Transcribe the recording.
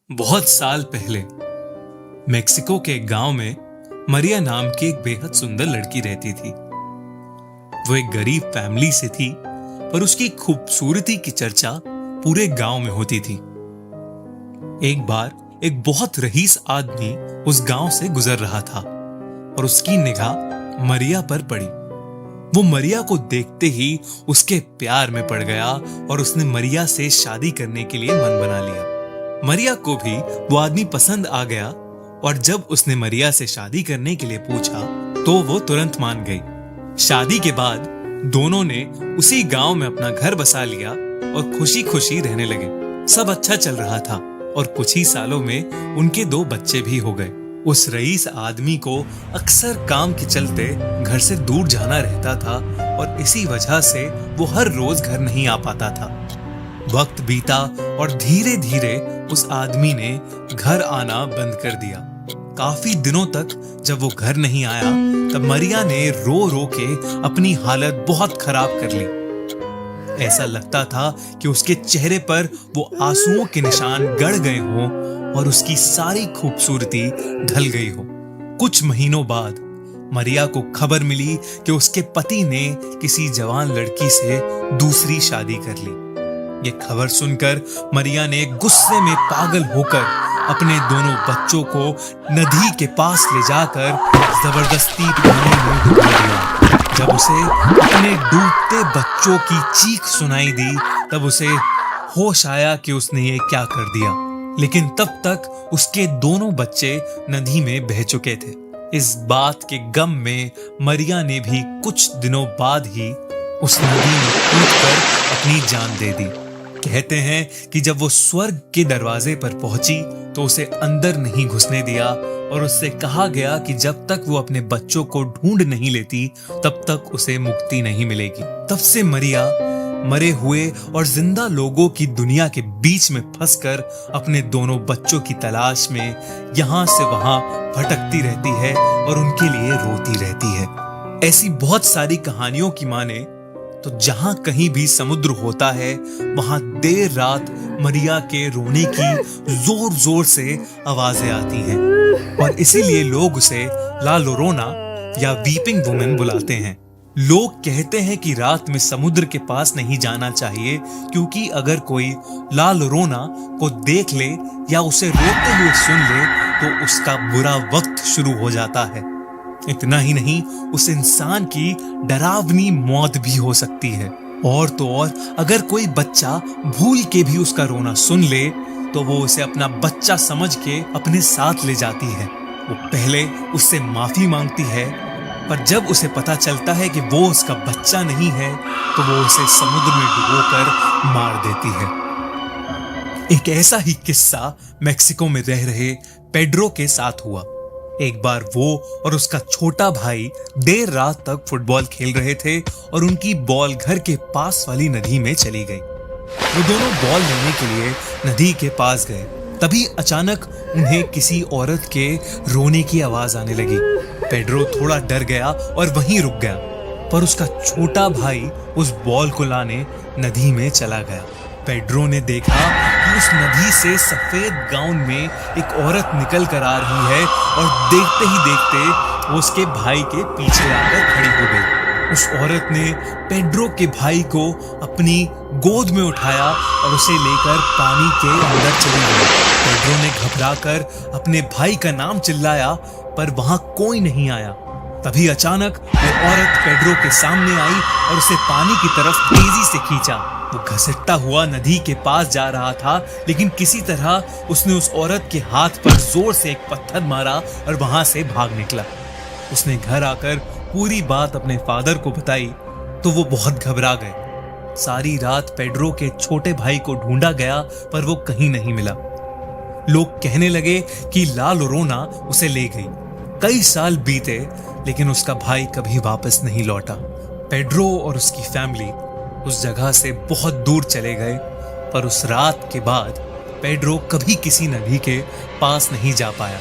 बहुत साल पहले मेक्सिको के एक गांव में मरिया नाम की एक बेहद सुंदर लड़की रहती थी। वो एक गरीब फैमिली से थी, पर उसकी खूबसूरती की चर्चा पूरे गांव में होती थी। एक बार एक बहुत रईस आदमी उस गांव से गुजर रहा था और उसकी निगाह मरिया पर पड़ी। वो मरिया को देखते ही उसके प्यार में पड़ गया और उसने मरिया से शादी करने के लिए मन बना लिया। मरिया को भी वो आदमी पसंद आ गया और जब उसने मरिया से शादी करने के लिए पूछा तो वो तुरंत मान गई। शादी के बाद दोनों ने उसी गांव में अपना घर बसा लिया और खुशी खुशी रहने लगे। सब अच्छा चल रहा था और कुछ ही सालों में उनके 2 बच्चे भी हो गए। उस रईस आदमी को अक्सर काम के चलते घर से दूर जाना रहता था और इसी वजह से वो हर रोज घर नहीं आ पाता था। वक्त बीता और धीरे धीरे उस आदमी ने घर आना बंद कर दिया। काफी दिनों तक जब वो घर नहीं आया तब मरिया ने रो रो के अपनी हालत बहुत खराब कर ली। ऐसा लगता था कि उसके चेहरे पर वो आंसुओं के निशान गड़ गए हों और उसकी सारी खूबसूरती ढल गई हो। कुछ महीनों बाद मरिया को खबर मिली कि उसके पति ने किसी जवान लड़की से दूसरी शादी कर ली। ये खबर सुनकर मरिया ने गुस्से में पागल होकर अपने दोनों बच्चों को नदी के पास ले जाकर जबरदस्ती पानी में डुबा दिया। जब उसे अपने डूबते बच्चों की चीख सुनाई दी तब उसे होश आया कि उसने ये क्या कर दिया, लेकिन तब तक उसके दोनों बच्चे नदी में बह चुके थे। इस बात के गम में मरिया ने भी कुछ दिनों बाद ही उस नदी में कूदकर अपनी जान दे दी। कहते हैं कि जब वो स्वर्ग के दरवाजे पर पहुंची तो उसे अंदर नहीं घुसने दिया और उससे कहा गया कि जब तक वो अपने बच्चों को ढूंढ नहीं लेती तब तक उसे मुक्ति नहीं मिलेगी। तब से मरिया मरे हुए और जिंदा लोगों की दुनिया के बीच में फंसकर अपने दोनों बच्चों की तलाश में यहाँ से वहां भटकती रहती है और उनके लिए रोती रहती है। ऐसी बहुत सारी कहानियों की माने तो जहां कहीं भी समुद्र होता है वहां देर रात मरिया के रोने की जोर जोर से आवाजें आती हैं और इसीलिए लोग उसे ला लोरोना या वीपिंग वुमेन बुलाते हैं। लोग कहते हैं कि रात में समुद्र के पास नहीं जाना चाहिए क्योंकि अगर कोई ला लोरोना को देख ले या उसे रोते हुए सुन ले तो उसका बुरा वक्त शुरू हो जाता है। इतना ही नहीं, उस इंसान की डरावनी मौत भी हो सकती है। और तो और अगर कोई बच्चा भूल के भी उसका रोना सुन ले तो वो उसे अपना बच्चा समझ के अपने साथ ले जाती है। वो पहले उससे माफी मांगती है, पर जब उसे पता चलता है कि वो उसका बच्चा नहीं है तो वो उसे समुद्र में डुबोकर मार देती है। एक ऐसा ही किस्सा मेक्सिको में रह रहे पेड्रो के साथ हुआ। एक बार वो और उसका छोटा भाई देर रात तक फुटबॉल खेल रहे थे और उनकी बॉल घर के पास वाली नदी में चली गई। वो दोनों बॉल लेने के लिए नदी के पास गए। तभी अचानक उन्हें किसी औरत के रोने की आवाज आने लगी। पेड्रो थोड़ा डर गया और वहीं रुक गया, पर उसका छोटा भाई उस बॉल को लाने नदी में चला गया। पेड्रो ने देखा कि उस नदी से सफेद गाउन में एक औरत निकल कर आ रही है और देखते ही देखते वो उसके भाई के पीछे आकर खड़ी हो गई। उस औरत ने पेड्रो के भाई को अपनी गोद में उठाया और उसे लेकर पानी के अंदर चली गई। पेड्रो ने घबराकर अपने भाई का नाम चिल्लाया, पर वहां कोई नहीं आया। तभी अचानक वो औरत पेड्रो के सामने आई और उसे पानी की तरफ तेजी से खींचा। वो घसीटता हुआ नदी के पास जा रहा था, लेकिन किसी तरह उसने उस औरत के हाथ पर जोर से एक पत्थर मारा और वहां से भाग निकला। उसने घर आकर पूरी बात अपने फादर को बताई तो वो बहुत घबरा गए। सारी रात पेड्रो के छोटे भाई को ढूंढा गया, पर वो कहीं नहीं मिला। लोग कहने लगे कि ला लोरोना उसे ले गई। कई साल बीते, लेकिन उसका भाई कभी वापस नहीं लौटा। पेड्रो और उसकी फैमिली उस जगह से बहुत दूर चले गए, पर उस रात के बाद पेड्रो कभी किसी नदी के पास नहीं जा पाया।